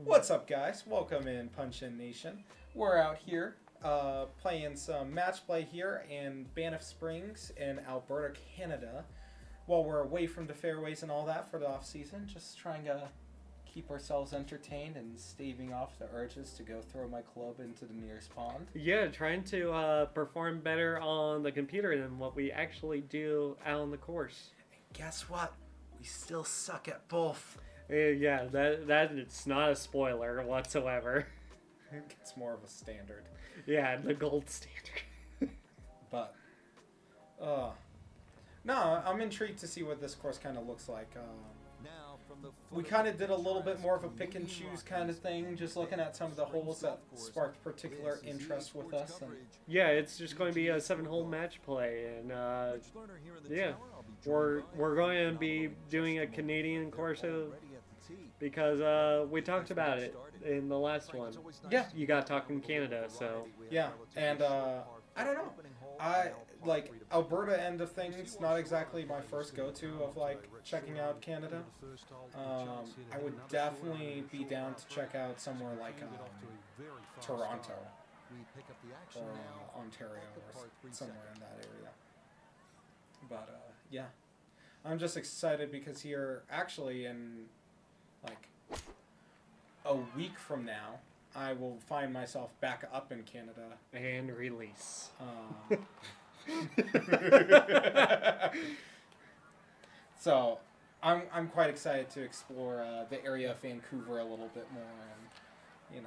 What's up, guys? Welcome in Punch In Nation. We're out here playing some match play here in Banff Springs in Alberta, Canada. While we're away from the fairways and all that for the off season, just trying to keep ourselves entertained and staving off the urges to go throw my club into the nearest pond. Yeah, trying to perform better on the computer than what we actually do out on the course. And guess what? We still suck at both. Yeah, that it's not a spoiler whatsoever. It's more of a standard. Yeah, the gold standard. But, no, I'm intrigued to see what this course kind of looks like. We kind of did a little bit more of a pick and choose kind of thing, just looking at some of the holes that sparked particular interest with us. And yeah, it's just going to be a 7-hole match play, and yeah, we're going to be doing a Canadian course because we talked about it in the last one. Yeah, you got talking Canada, so yeah, and I don't know. I like Alberta end of things. Not exactly my first go-to of like checking out Canada. I would definitely be down to check out somewhere like Toronto or Ontario or somewhere in that area. But yeah, I'm just excited because here, actually, in like a week from now, I will find myself back up in Canada. and release. So I'm quite excited to explore the area of Vancouver a little bit more, and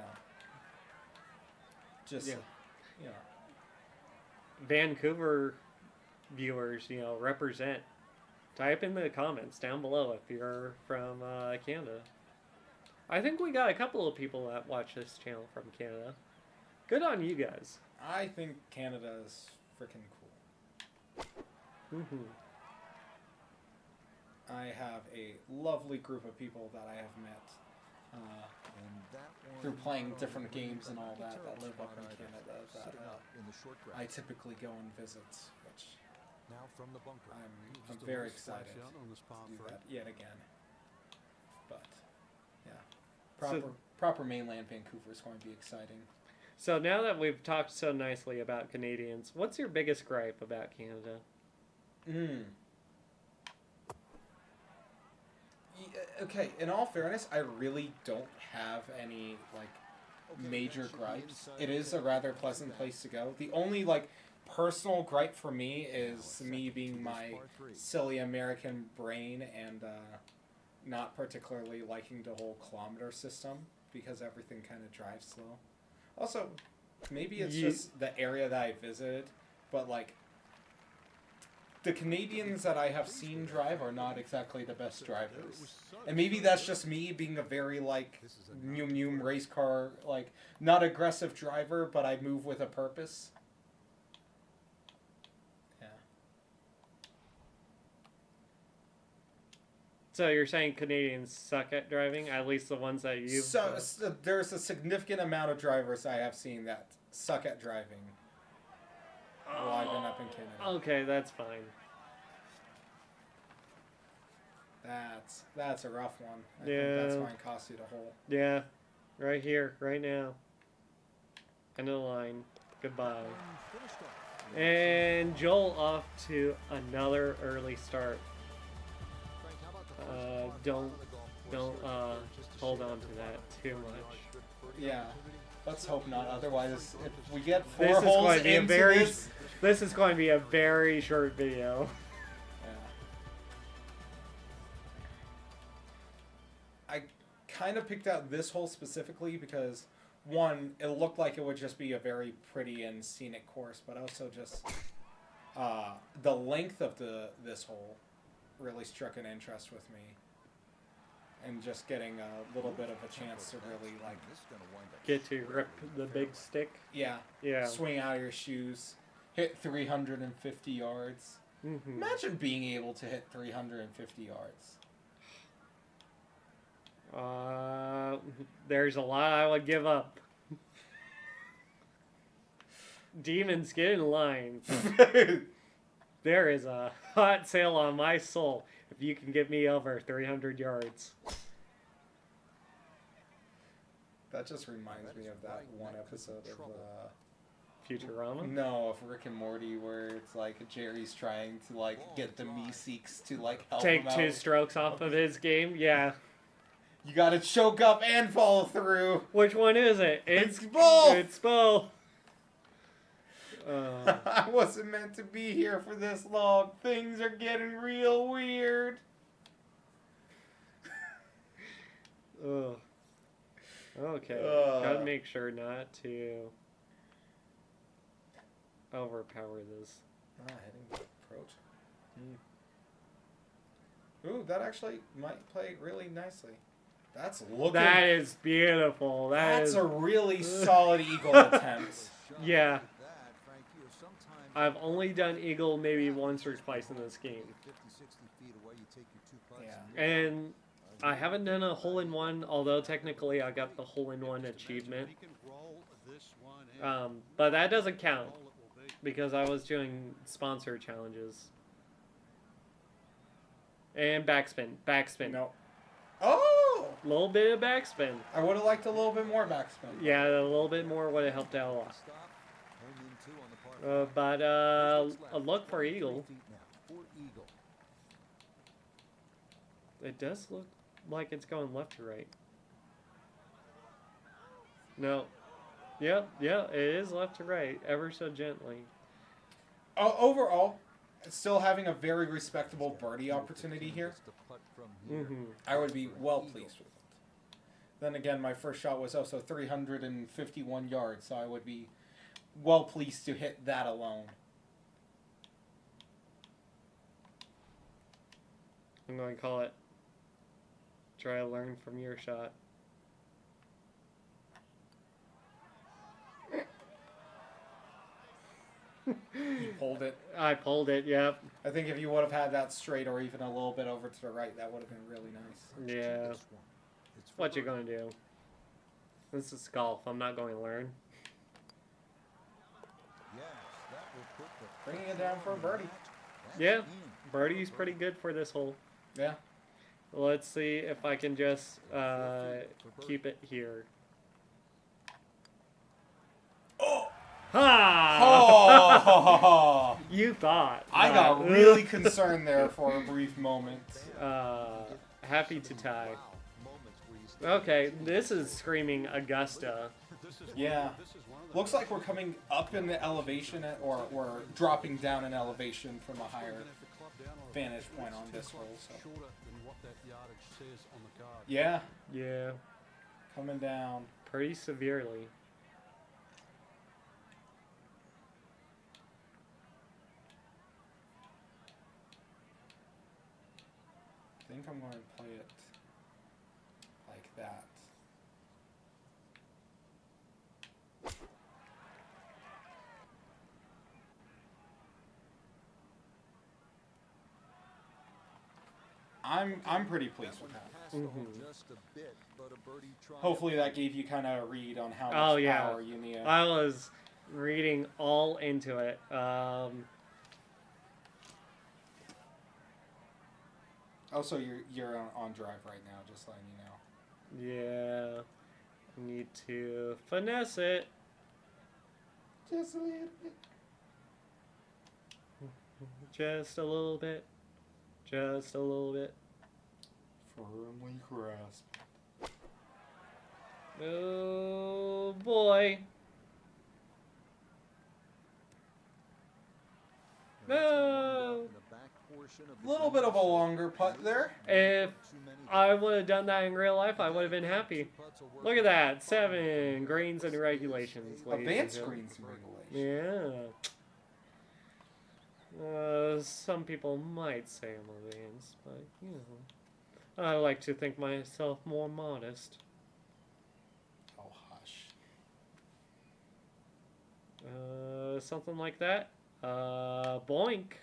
just Vancouver viewers, represent. Type in the comments down below if you're from Canada. I think we got a couple of people that watch this channel from Canada. Good on you guys. I think Canada is freaking cool. Mm-hmm. I have a lovely group of people that I have met through playing different games and all that live up in Canada that I typically go and visit, which I'm very excited to do that yet again. But yeah, proper mainland Vancouver is going to be exciting. So now that we've talked so nicely about Canadians, what's your biggest gripe about Canada? Okay, in all fairness, I really don't have any major gripes. It is a rather pleasant place to go. The only personal gripe for me is me being my silly American brain and not particularly liking the whole kilometer system because everything kind of drives slow. Also, maybe it's just the area that I visited, but the Canadians that I have seen drive are not exactly the best drivers. And maybe that's just me being a very Noom race car, not aggressive driver, but I move with a purpose. Yeah. So you're saying Canadians suck at driving? At least the ones that you've... So there's a significant amount of drivers I have seen that suck at driving. While I've been up in Canada. Okay, that's fine. That's a rough one. I think that's going to cost you the hole. Yeah, right here, right now. End of the line. Goodbye. And Joel off to another early start. Don't hold on to that too much. Yeah. Let's hope not. Otherwise, if we get four holes into this... This is going to be a very short video. Yeah. I kind of picked out this hole specifically because, one, it looked like it would just be a very pretty and scenic course, but also just the length of this hole really struck an interest with me. And just getting a little bit of a chance to really get to rip the big stick. Yeah. Swing out of your shoes, hit 350 yards. Mm-hmm. Imagine being able to hit 350 yards. There's a lot I would give up. Demons, get in line. There is a hot sale on my soul if you can get me over 300 yards. That just reminds me of that one episode of Futurama? no, of Rick and Morty, where it's like Jerry's trying to like get the Meeseeks to like help Take him out. 2 strokes off of his game? Yeah. You gotta choke up and follow through. Which one is it? It's both. It's both. I wasn't meant to be here for this long. Things are getting real weird. Ugh. Okay. Gotta make sure not to overpower this. Hitting the approach. Ooh, that actually might play really nicely. That's looking... That is beautiful. That's a really solid eagle attempt. Yeah. I've only done eagle maybe once or twice in this game. Yeah. And I haven't done a hole-in-one, although technically I got the hole-in-one achievement. But that doesn't count, because I was doing sponsor challenges. And backspin. Backspin. No. Oh! A little bit of backspin. I would have liked a little bit more backspin. Yeah, a little bit more would have helped out a lot. But a look for eagle. It does look like it's going left to right. No. Yep, yeah, it is left to right, ever so gently. Overall, still having a very respectable birdie opportunity here. I would be well pleased with it. Then again, my first shot was also 351 yards, so I would be well pleased to hit that alone. I'm going to call it. Try to learn from your shot. You pulled it. I pulled it, yep. I think if you would have had that straight or even a little bit over to the right, that would have been really nice. Yeah. What you gonna do? This is golf. I'm not going to learn. Bringing it down for a birdie. Yeah, birdie's pretty good for this hole. Yeah. Let's see if I can just keep it here. Oh! Ha! Oh! You thought. I got really concerned there for a brief moment. Happy to tie. Okay, this is screaming Augusta. Yeah. Looks like we're coming up in the elevation, or we're dropping down in elevation from a higher vantage point on this hole. So. Yeah. Yeah. Coming down. Pretty severely. I think I'm going to play it like that. I'm pretty pleased with that. Hopefully that gave you kind of a read on how much power you need. I was reading all into it. Also, you're on drive right now, just letting you know. Yeah. I need to finesse it. Just a little bit. Just a little bit. Just a little bit. Firmly grasp. Oh boy. No. A little bit of a longer putt there. If I would have done that in real life, I would have been happy. Look at that. 7 greens and regulations. Advanced greens and regulations. Yeah. Some people might say I'm advanced, but, you know. I like to think myself more modest. Oh, hush. Something like that. Boink.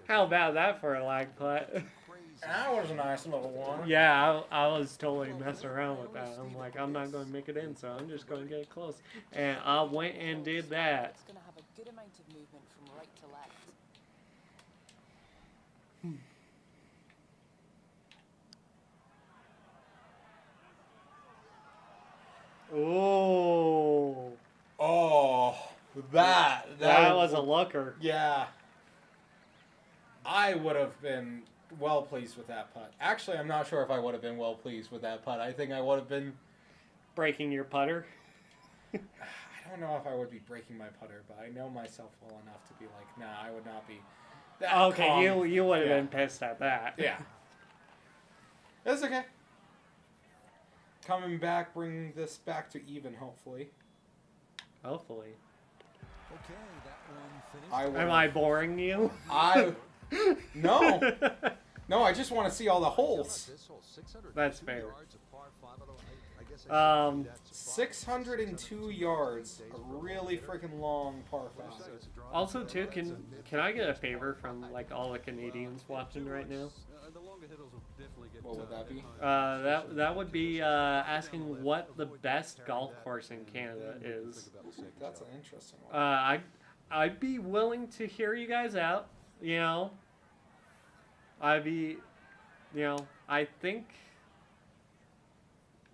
How about that for a lag putt? That was a nice little one. Yeah, I was totally messing around with that. I'm like, I'm not going to make it in, so I'm just going to get close. And I went and did that. It's going to have a good amount of movement from right to left. Oh, Oh, that was a looker. Yeah. I would have been well pleased with that putt. Actually, I'm not sure if I would have been well pleased with that putt. I think I would have been Breaking your putter. I don't know if I would be breaking my putter, but I know myself well enough to be like, nah, I would not be that Okay, calm. you would have been pissed at that. Yeah. That's okay. Coming back, bringing this back to even, hopefully. Hopefully. Okay, that one finished. Am I boring you? No. No, I just want to see all the holes. That's fair. 602 yards. A really freaking long par 5. Also, too, can I get a favor from like all the Canadians watching right now? What would that be? That would be asking what the best golf course in Canada is. That's an interesting one. I'd be willing to hear you guys out. You know, I think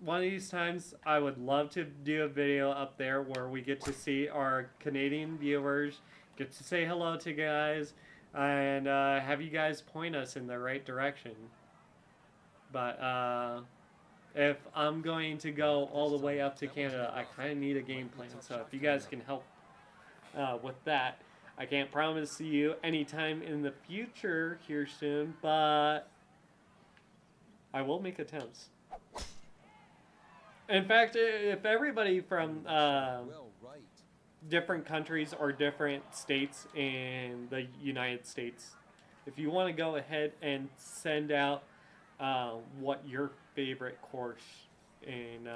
one of these times I would love to do a video up there where we get to see our Canadian viewers, get to say hello to guys, and have you guys point us in the right direction. But if I'm going to go all the way up to Canada, I kind of need a game plan. So if you guys can help with that, I can't promise you anytime in the future here soon, but I will make attempts. In fact, if everybody from different countries or different states in the United States, if you want to go ahead and send out what your favorite course in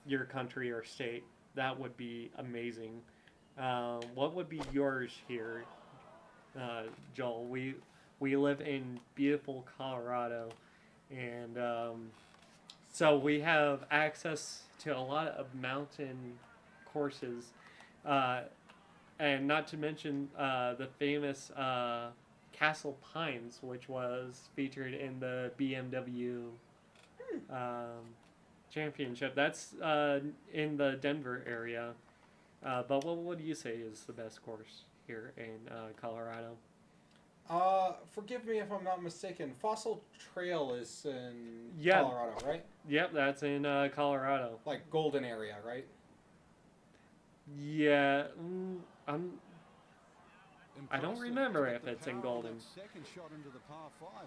your country or state, that would be amazing. What would be yours here, Joel? We live in beautiful Colorado, and so we have access to a lot of mountain courses, and not to mention the famous Castle Pines, which was featured in the BMW championship. That's in the Denver area. But what would you say is the best course here in Colorado? Forgive me if I'm not mistaken. Fossil Trail is in Colorado, right? Yep, that's in Colorado. Like Golden area, right? Yeah, I don't remember if it's in Golden.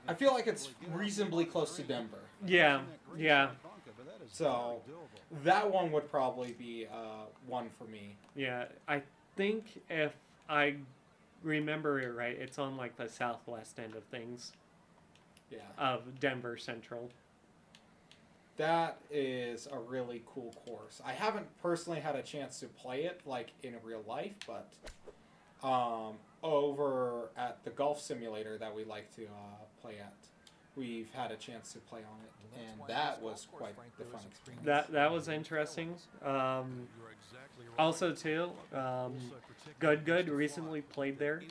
I feel like it's reasonably close to Denver. Yeah. So that one would probably be one for me. Yeah, I think if I remember it right, it's on like the southwest end of things. Yeah. Of Denver Central. That is a really cool course. I haven't personally had a chance to play it like in real life, but over at the golf simulator that we like to play at, we've had a chance to play on it, and that was quite the fun experience. That was interesting. Also, too, Good recently played there.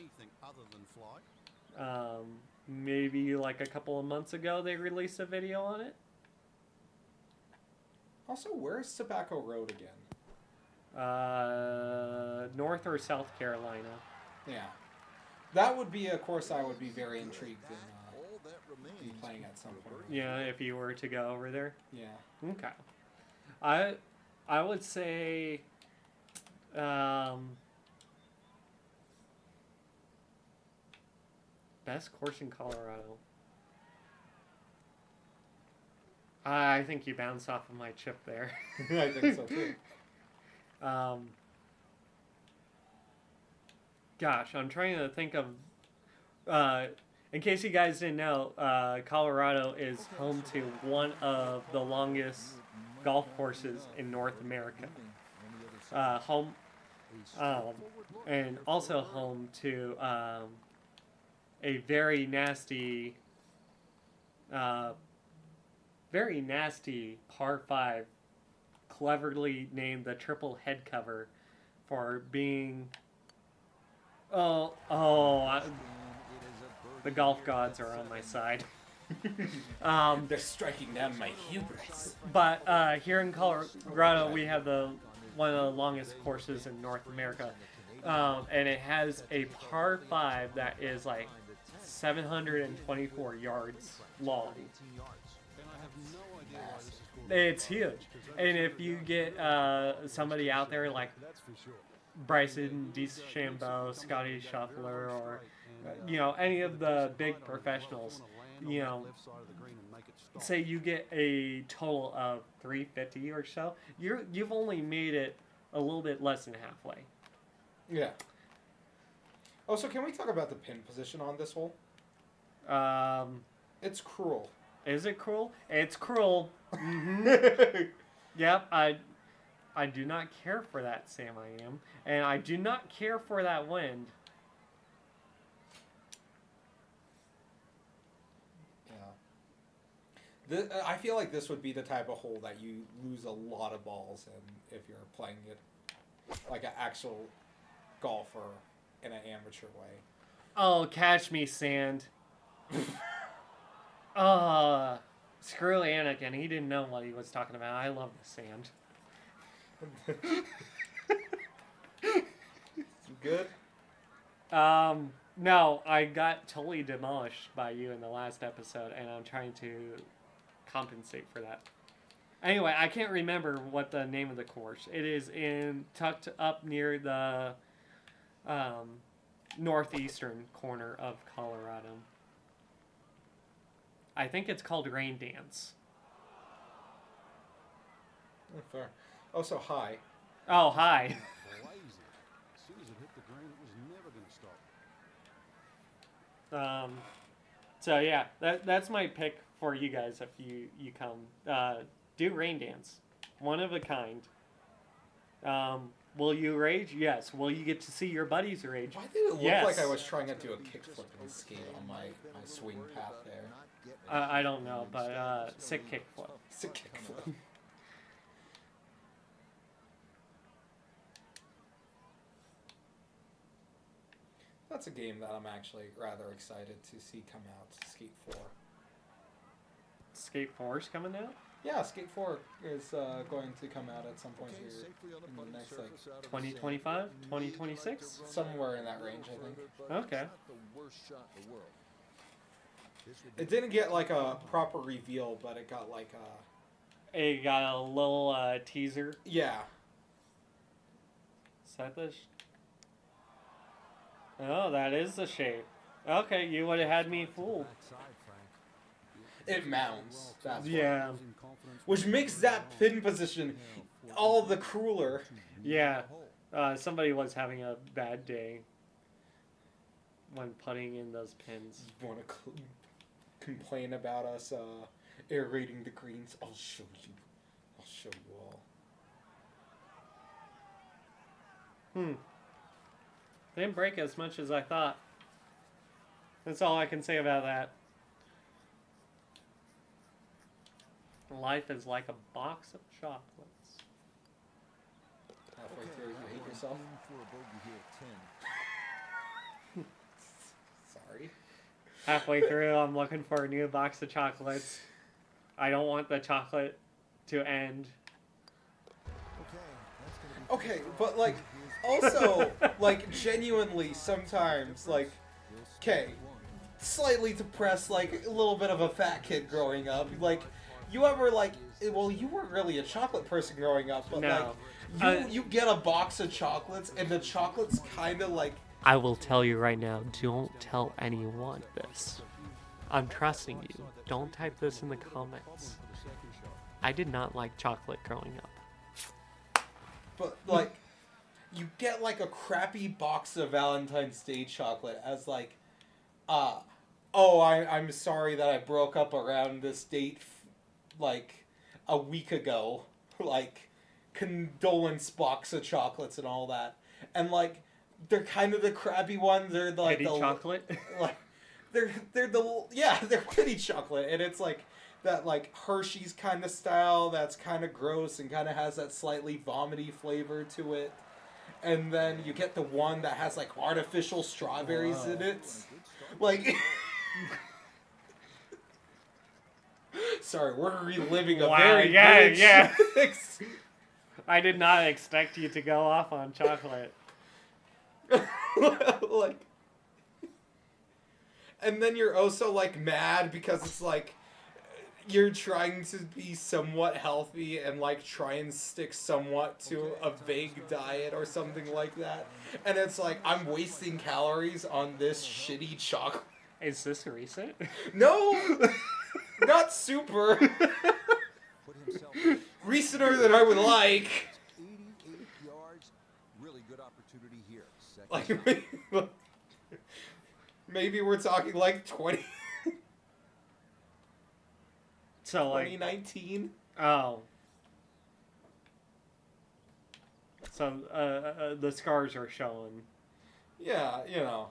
Maybe like a couple of months ago, they released a video on it. Also, where's Tobacco Road again? North or South Carolina. Yeah. That would be a course I would be very intrigued in playing at some point. Yeah, if you were to go over there. Yeah. Okay. I would say best course in Colorado. I think you bounced off of my chip there. I think so too. Gosh, I'm trying to think of. In case you guys didn't know, Colorado is home to one of the longest golf courses in North America. And also home to a very nasty par 5, cleverly named the triple head cover The golf gods are on my side. They're striking down my hubris. But here in Colorado, we have one of the longest courses in North America. And it has a par 5 that is like 724 yards long. It's huge. And if you get somebody out there like Bryson DeChambeau, Scotty Scheffler, or any of the big professionals, say you get a total of 350 or so, you've only made it a little bit less than halfway. Yeah. Oh, so can we talk about the pin position on this hole? It's cruel. Is it cruel? It's cruel. Mm-hmm. Yep, I do not care for that, Sam. I am, and I do not care for that wind. Yeah. I feel like this would be the type of hole that you lose a lot of balls in if you're playing it like an actual golfer in an amateur way. Oh, catch me, sand. Screw Anakin. He didn't know what he was talking about. I love the sand. Good? No, I got totally demolished by you in the last episode, and I'm trying to compensate for that. Anyway, I can't remember what the name of the course. It is tucked up near the northeastern corner of Colorado. I think it's called Rain Dance. Oh, fair. Oh, so high. Oh, hi. So yeah, that's my pick for you guys if you come. Do Rain Dance. One of a kind. Will you rage? Yes. Will you get to see your buddies rage? Why did it look yes. like I was trying to do a kickflip and skate on my swing path there? I don't know, but sick kickflip. Sick kickflip. That's a game that I'm actually rather excited to see come out. Skate 4. Skate 4's coming out? Yeah, Skate 4 is going to come out at some point here in the next, 2025? 2026? Somewhere in that range, I think. Okay. It didn't get, a proper reveal, but it got, It got a little teaser. Yeah. Is that the... Oh, that is the shape. Okay, you would have had me fooled. It mounds. That's yeah. Which makes that pin position all the crueler. Yeah. Somebody was having a bad day when putting in those pins. You want to complain about us aerating the greens? I'll show you. I'll show you all. Didn't break as much as I thought. That's all I can say about that. Life is like a box of chocolates. Halfway through, you hate yourself? Sorry. Halfway through, I'm looking for a new box of chocolates. I don't want the chocolate to end. Okay, but also, genuinely sometimes, okay, slightly depressed, a little bit of a fat kid growing up, you ever, well, you weren't really a chocolate person growing up, but, no. You get a box of chocolates, and the chocolate's kind of I will tell you right now, don't tell anyone this. I'm trusting you. Don't type this in the comments. I did not like chocolate growing up. But, you get, a crappy box of Valentine's Day chocolate as, I'm sorry that I broke up around this date, a week ago. Condolence box of chocolates and all that. And, they're kind of the crappy ones. They're, Petty chocolate? They're petty chocolate. And it's, that, Hershey's kind of style that's kind of gross and kind of has that slightly vomity flavor to it. And then you get the one that has, artificial strawberries in it. Sorry, we're reliving a Wow, very yeah, good yeah. ex- I did not expect you to go off on chocolate. like, and then you're also like mad because it's like you're trying to be somewhat healthy and like try and stick somewhat to a vague diet or something like that, and it's like I'm wasting calories on this shitty chocolate. Is this recent? No, not super. Put himself Recenter than I would like. 88 yards. Really good opportunity here. Like, maybe we're talking like 20. So like 2019. oh. So the scars are showing. Yeah, you know,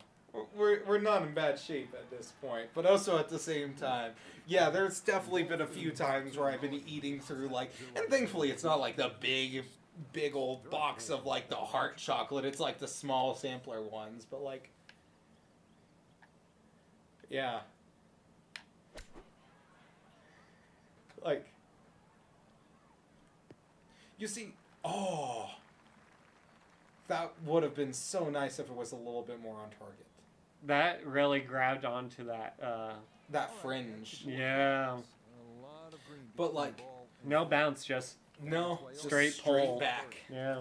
we're not in bad shape at this point, but also at the same time, yeah, there's definitely been a few times where I've been eating through like, and thankfully it's not like the big old box of like the heart chocolate. It's like the small sampler ones, but like, yeah. Like, you see, oh, that would have been so nice if it was a little bit more on target. That really grabbed onto that. That fringe. Yeah. But like, No bounce, just no, Straight just pull. back. yeah.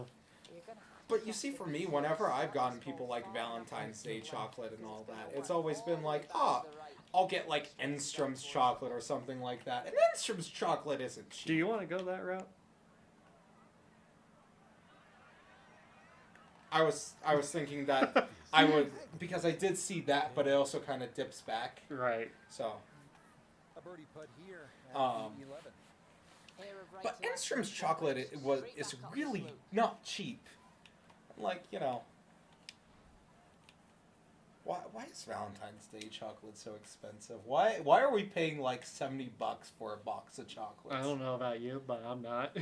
But you see, for me, whenever I've gotten people like Valentine's Day chocolate and all that, it's always been like, I'll get like Enstrom's chocolate or something like that. And Enstrom's chocolate isn't cheap. Do you want to go that route? I was thinking that I would, because I did see that, but it also kind of dips back. Right. So, A birdie putt here at 11. but Enstrom's chocolate is really not cheap. Like, you know, why is Valentine's Day chocolate so expensive? Why are we paying like $70 for a box of chocolates? I don't know about you, but I'm not.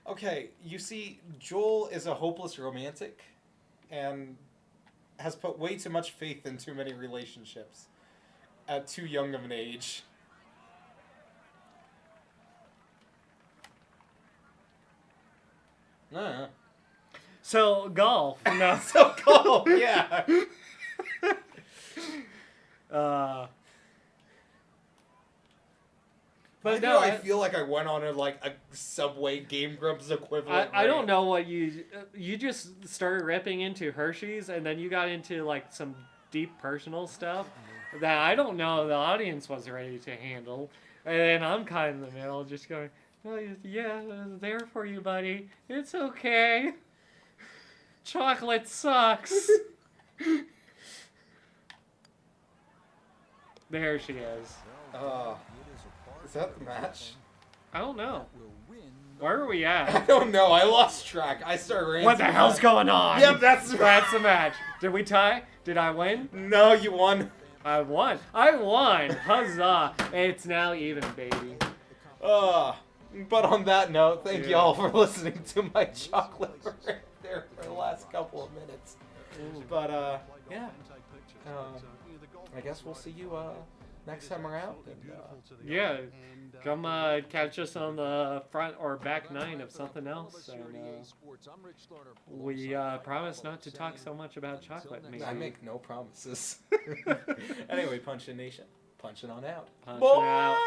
Okay, you see, Joel is a hopeless romantic and has put way too much faith in too many relationships at too young of an age. So golf. No. So cool, yeah. But Why no, do I feel like I went on a Subway Game Grumps equivalent. I don't rant? know what you just started ripping into Hershey's, and then you got into like some deep personal stuff that I don't know the audience was ready to handle, and then I'm kind of in the middle, just going, "Oh yeah, I'm there for you, buddy. It's okay. Chocolate sucks." There she is. Is that the match? I don't know. Where are we at? I don't know. I lost track. I started ranting. What the hell's going on? Yep, that's That's the match. Did we tie? Did I win? No, you won. I won. I won. Huzzah. It's now even, baby. But on that note, thank you all for listening to my chocolate right there for the last couple of minutes. But, yeah. I guess we'll see you, next time around. And, Yeah. Come catch us on the front or back nine of something else. And, we promise not to talk so much about chocolate. Maybe. I make no promises. Anyway, Punch In Nation. Punching on out. Punching Boy! out.